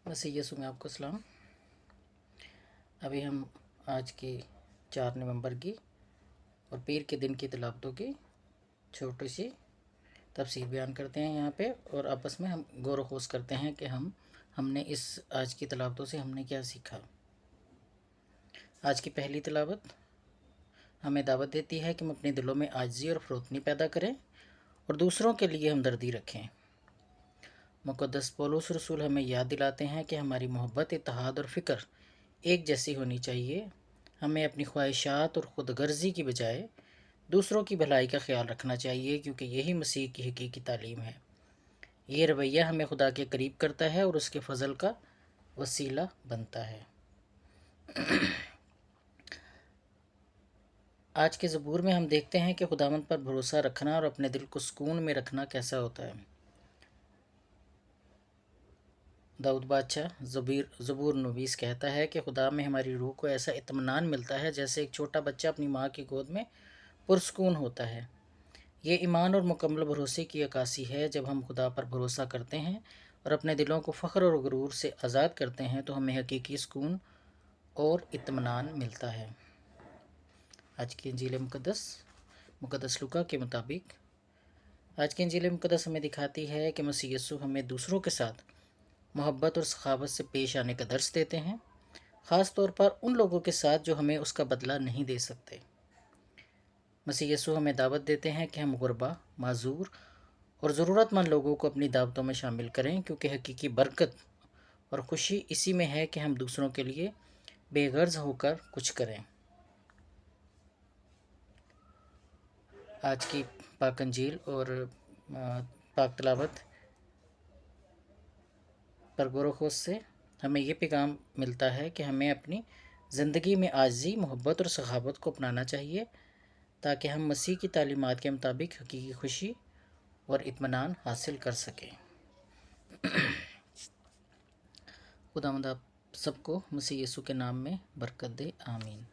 مسیح یسوع میں آپ کو سلام۔ ابھی ہم آج کی 4 نومبر کی اور پیر کے دن کی تلاوتوں کی چھوٹی سی تفسیر بیان کرتے ہیں یہاں پہ، اور آپس میں ہم غور و خوض کرتے ہیں کہ ہم نے اس آج کی تلاوتوں سے ہم نے کیا سیکھا۔ آج کی پہلی تلاوت ہمیں دعوت دیتی ہے کہ ہم اپنے دلوں میں عاجزی اور فروتنی پیدا کریں اور دوسروں کے لیے ہمدردی رکھیں۔ مقدس پولس رسول ہمیں یاد دلاتے ہیں کہ ہماری محبت، اتحاد اور فکر ایک جیسی ہونی چاہیے۔ ہمیں اپنی خواہشات اور خود غرضی کی بجائے دوسروں کی بھلائی کا خیال رکھنا چاہیے، کیونکہ یہی مسیح کی حقیقی تعلیم ہے۔ یہ رویہ ہمیں خدا کے قریب کرتا ہے اور اس کے فضل کا وسیلہ بنتا ہے۔ آج کے زبور میں ہم دیکھتے ہیں کہ خداوند پر بھروسہ رکھنا اور اپنے دل کو سکون میں رکھنا کیسا ہوتا ہے۔ داؤد بادشاہ زبور نویس کہتا ہے کہ خدا میں ہماری روح کو ایسا اطمینان ملتا ہے جیسے ایک چھوٹا بچہ اپنی ماں کی گود میں پرسکون ہوتا ہے۔ یہ ایمان اور مکمل بھروسے کی عکاسی ہے۔ جب ہم خدا پر بھروسہ کرتے ہیں اور اپنے دلوں کو فخر اور غرور سے آزاد کرتے ہیں تو ہمیں حقیقی سکون اور اطمینان ملتا ہے۔ آج کی انجیل مقدس لوکا کے مطابق آج کی انجیل مقدس ہمیں دکھاتی ہے کہ مسیح یسوع ہمیں دوسروں کے ساتھ محبت اور سخاوت سے پیش آنے کا درس دیتے ہیں، خاص طور پر ان لوگوں کے ساتھ جو ہمیں اس کا بدلہ نہیں دے سکتے۔ مسیح یسوع ہمیں دعوت دیتے ہیں کہ ہم غربا، معذور اور ضرورت مند لوگوں کو اپنی دعوتوں میں شامل کریں، کیونکہ حقیقی برکت اور خوشی اسی میں ہے کہ ہم دوسروں کے لیے بے غرض ہو کر کچھ کریں۔ آج کی پاک انجیل اور پاک تلاوت پر غور و خوض سے ہمیں یہ پیغام ملتا ہے کہ ہمیں اپنی زندگی میں عاجزی، محبت اور سخاوت کو اپنانا چاہیے تاکہ ہم مسیح کی تعلیمات کے مطابق حقیقی خوشی اور اطمینان حاصل کر سکیں۔ خداوند آپ سب کو مسیح یسوع کے نام میں برکت دے، آمین۔